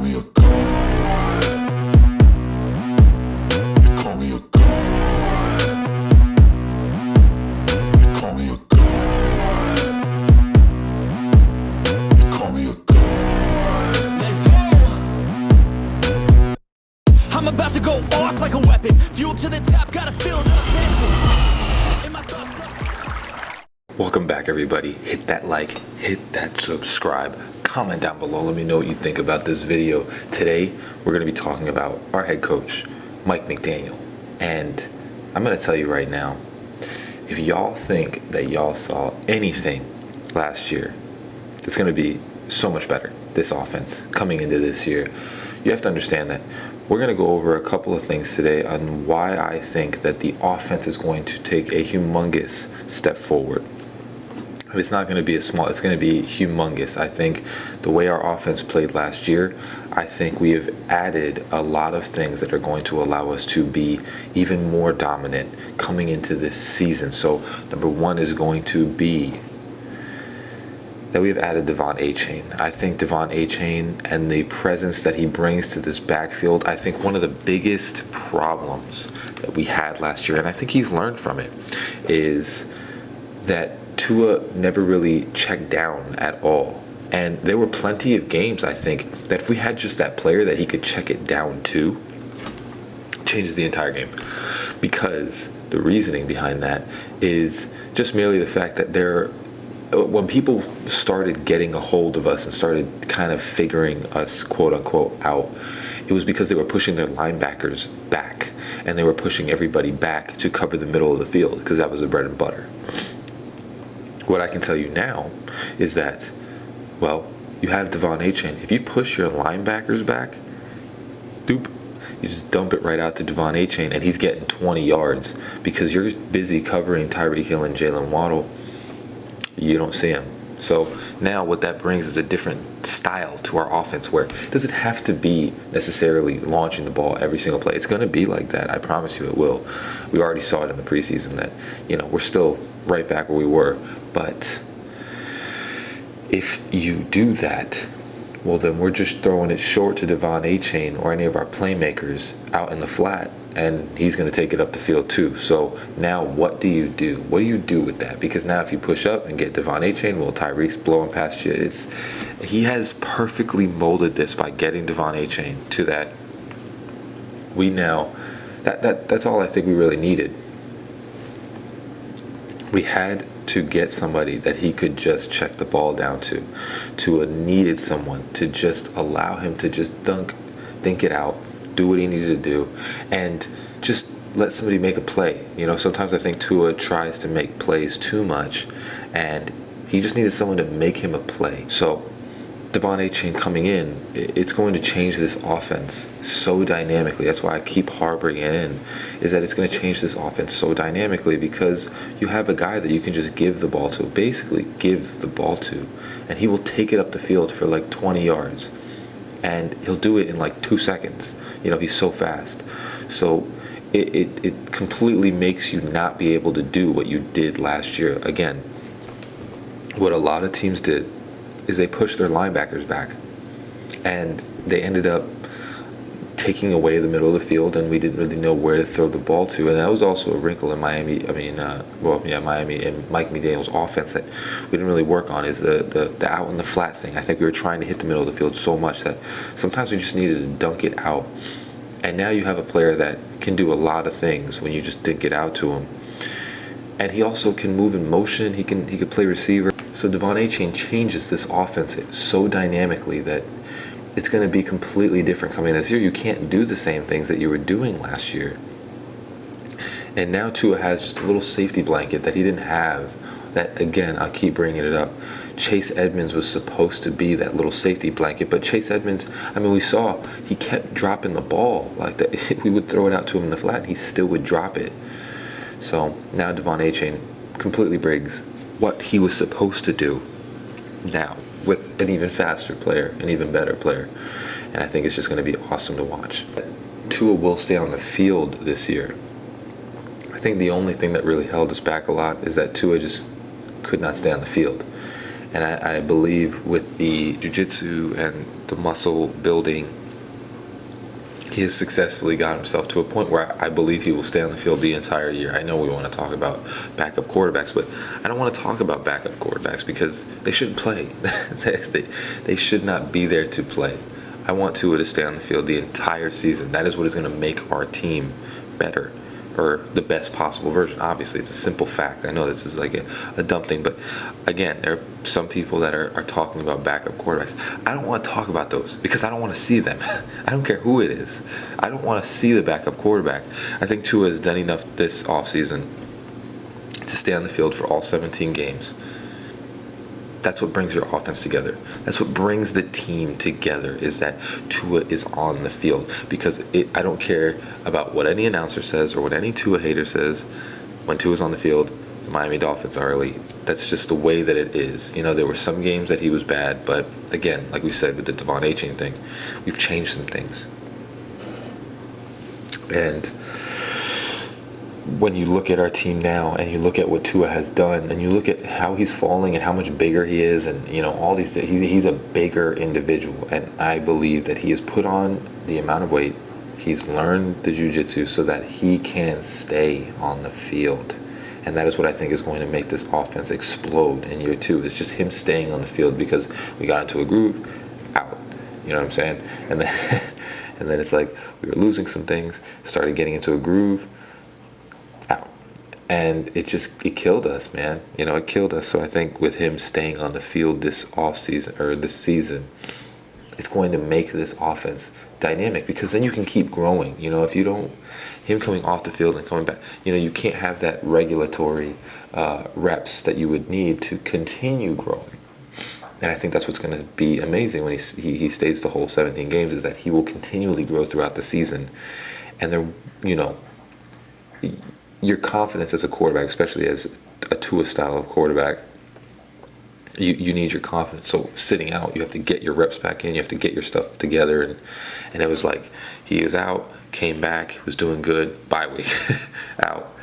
call me a god. They call me a god. They call me a god. They call me a god. Let's go. I'm about to go off like a weapon. Fuel to the top, gotta feel the tension. In my thoughts. Welcome back, everybody. Hit that like, hit that subscribe, comment down below. Let me know what you think about this video. Today, we're going to be talking about our head coach, Mike McDaniel. And I'm going to tell you right now, if y'all think that y'all saw anything last year, it's going to be so much better, this offense, coming into this year. You have to understand that we're going to go over a couple of things today on why I think that the offense is going to take a humongous step forward. It's not going to be it's going to be humongous. I think the way our offense played last year, I think we have added a lot of things that are going to allow us to be even more dominant coming into this season. So number one is going to be that we've added Devon Achane. I think Devon Achane and the presence that he brings to this backfield, I think one of the biggest problems that we had last year, and I think he's learned from it, is that Tua never really checked down at all. And there were plenty of games, I think, that if we had just that player that he could check it down to, changes the entire game. Because the reasoning behind that is just merely the fact that when people started getting a hold of us and started kind of figuring us, quote unquote, out, it was because they were pushing their linebackers back. And they were pushing everybody back to cover the middle of the field because that was their bread and butter. What I can tell you now is that, well, you have Devon Achane. If you push your linebackers back, you just dump it right out to Devon Achane, and he's getting 20 yards because you're busy covering Tyreek Hill and Jalen Waddle. You don't see him. So now what that brings is a different style to our offense where it doesn't have to be necessarily launching the ball every single play. It's going to be like that. I promise you it will. We already saw it in the preseason that, we're still right back where we were. But if you do that, well, then we're just throwing it short to Devon Achane or any of our playmakers out in the flat, and he's going to take it up the field too. So now what do you do? What do you do with that? Because now if you push up and get Devon Achane, well, Tyreek's blowing past you. He has perfectly molded this by getting Devon Achane to that. That's all I think we really needed. We had to get somebody that he could just check the ball down to. Tua needed someone to just allow him to just think it out, do what he needed to do, and just let somebody make a play. Sometimes I think Tua tries to make plays too much, and he just needed someone to make him a play. So Devon Achane coming in, it's going to change this offense so dynamically. That's why I keep harboring it in, is that it's going to change this offense so dynamically because you have a guy that you can just give the ball to, basically give the ball to, and he will take it up the field for like 20 yards. And he'll do it in like 2 seconds. He's so fast. So it completely makes you not be able to do what you did last year. Again, what a lot of teams did is they pushed their linebackers back, and they ended up taking away the middle of the field, and we didn't really know where to throw the ball to. And that was also a wrinkle in Miami and Mike McDaniel's offense that we didn't really work on, is the out in the flat thing. I think we were trying to hit the middle of the field so much that sometimes we just needed to dunk it out. And now you have a player that can do a lot of things when you just dink it out to him. And he also can move in motion. He could play receiver. So Devon Achane changes this offense so dynamically that it's going to be completely different coming this year. You can't do the same things that you were doing last year. And now Tua has just a little safety blanket that he didn't have. That, again, I'll keep bringing it up. Chase Edmonds was supposed to be that little safety blanket, but Chase Edmonds, we saw he kept dropping the ball like that. We would throw it out to him in the flat, and he still would drop it. So now Devon Achane completely brings what he was supposed to do now with an even faster player, an even better player. And I think it's just going to be awesome to watch. Tua will stay on the field this year. I think the only thing that really held us back a lot is that Tua just could not stay on the field. And I believe with the jiu-jitsu and the muscle building, he has successfully got himself to a point where I believe he will stay on the field the entire year. I know we want to talk about backup quarterbacks, but I don't want to talk about backup quarterbacks because they shouldn't play. They should not be there to play. I want Tua to stay on the field the entire season. That is what is going to make our team better, or the best possible version. Obviously, it's a simple fact. I know this is like a dumb thing, but again, there are some people that are talking about backup quarterbacks. I don't want to talk about those because I don't want to see them. I don't care who it is. I don't want to see the backup quarterback. I think Tua has done enough this offseason to stay on the field for all 17 games. That's what brings your offense together. That's what brings the team together, is that Tua is on the field. Because I don't care about what any announcer says or what any Tua hater says. When Tua's on the field, the Miami Dolphins are elite. That's just the way that it is. You know, there were some games that he was bad, but again, like we said with the Devon Achane thing, we've changed some things. And when you look at our team now and you look at what Tua has done and you look at how he's falling and how much bigger he is and, you know, all these things, he's a bigger individual. And I believe that he has put on the amount of weight. He's learned the jiu-jitsu so that he can stay on the field. And that is what I think is going to make this offense explode in year two. It's just him staying on the field because we got into a groove, out. You know what I'm saying? And then, and then it's like we were losing some things, started getting into a groove, out. And it killed us, man. You know, it killed us. So I think with him staying on the field this offseason, or this season, it's going to make this offense dynamic, because then you can keep growing. You know, if you don't, him coming off the field and coming back, you know, you can't have that regulatory reps that you would need to continue growing. And I think that's what's going to be amazing when he stays the whole 17 games, is that he will continually grow throughout the season. And there, you know, your confidence as a quarterback, especially as a Tua style of quarterback, you need your confidence. So sitting out, you have to get your reps back in, you have to get your stuff together. And it was like he was out, came back, was doing good, bye week, out.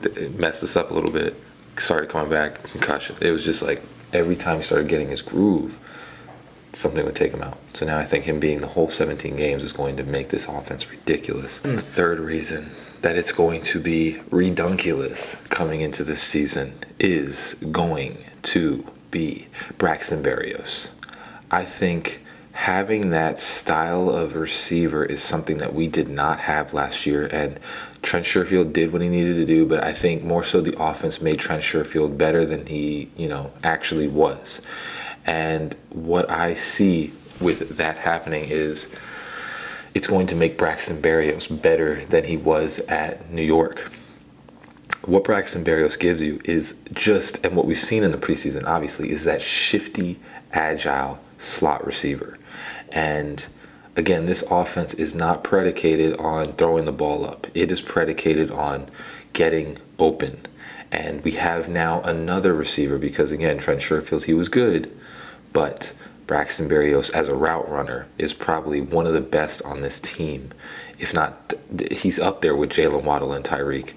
It messed us up a little bit, started coming back, concussion. It was just like every time he started getting his groove, something would take him out. So now I think him being the whole 17 games is going to make this offense ridiculous. And the third reason that it's going to be redunculous coming into this season is going to be Braxton Berrios. I think having that style of receiver is something that we did not have last year, and Trent Sherfield did what he needed to do, but I think more so the offense made Trent Sherfield better than he, you know, actually was. And what I see with that happening is it's going to make Braxton Berrios better than he was at New York. What Braxton Berrios gives you is just, and what we've seen in the preseason, obviously, is that shifty, agile slot receiver. And again, this offense is not predicated on throwing the ball up. It is predicated on getting open. And we have now another receiver, because again, Trent Sherfield, he was good, but Braxton Berrios as a route runner is probably one of the best on this team. If not, he's up there with Jalen Waddle and Tyreek.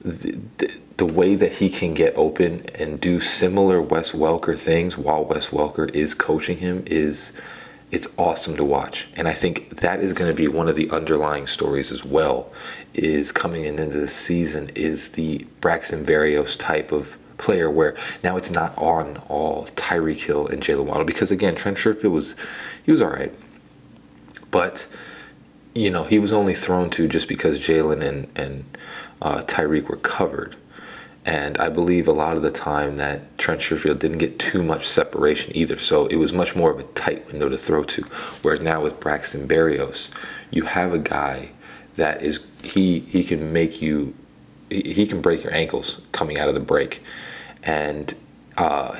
The way that he can get open and do similar Wes Welker things while Wes Welker is coaching him it's awesome to watch. And I think that is going to be one of the underlying stories as well, is coming into the season, is the Braxton Berrios type of player, where now it's not on all Tyreek Hill and Jalen Waddle, because again, Trent Sherfield was all right, but you know, he was only thrown to just because Jalen and Tyreek were covered. And I believe a lot of the time that Trent Sherfield didn't get too much separation either. So it was much more of a tight window to throw to. Whereas now with Braxton Berrios, you have a guy that is, he can make you, he can break your ankles coming out of the break. And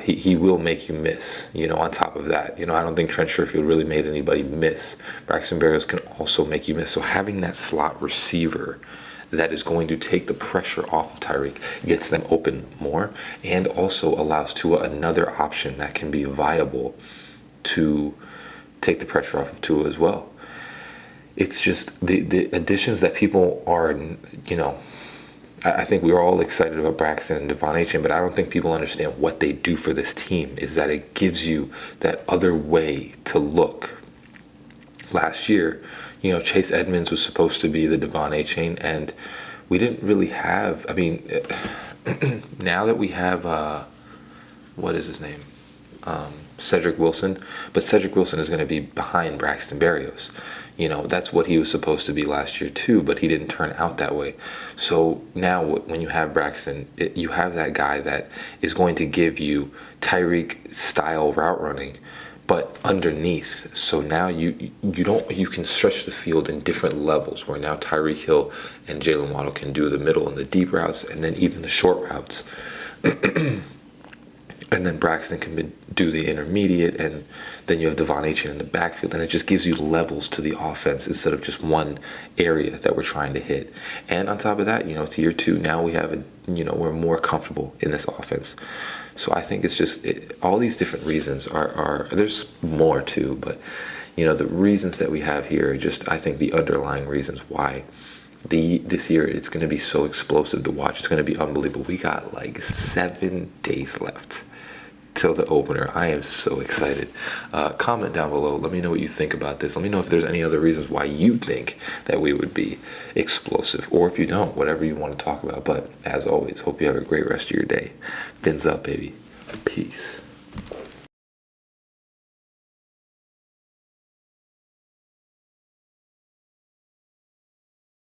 he will make you miss, you know, on top of that. You know, I don't think Trent Sherfield really made anybody miss. Braxton Berrios can also make you miss. So having that slot receiver that is going to take the pressure off of Tyreek, gets them open more, and also allows Tua another option that can be viable to take the pressure off of Tua as well. It's just the additions that people are, you know, I think we were all excited about Braxton and Devon Achane, but I don't think people understand what they do for this team. Is that it gives you that other way to look. Last year, Chase Edmonds was supposed to be the Devon Achane, and we didn't really have. I mean, now that we have what is his name? Cedric Wilson, but Cedric Wilson is going to be behind Braxton Berrios. That's what he was supposed to be last year too, but he didn't turn out that way. So now when you have Braxton, you have that guy that is going to give you Tyreek style route running, but underneath. So now you can stretch the field in different levels, where now Tyreek Hill and Jalen Waddle can do the middle and the deep routes, and then even the short routes. And then Braxton can do the intermediate, and then you have Devon Achane in the backfield, and it just gives you levels to the offense instead of just one area that we're trying to hit. And on top of that, it's year 2. Now we have we're more comfortable in this offense. So I think it's just all these different reasons are there's more too, but the reasons that we have here are just, I think, the underlying reasons why this year it's going to be so explosive to watch. It's going to be unbelievable. We got like 7 days left till the opener. I am so excited. Comment down below. Let me know what you think about this. Let me know if there's any other reasons why you think that we would be explosive, or if you don't, whatever you want to talk about. But as always, hope you have a great rest of your day. Fins up, baby. Peace.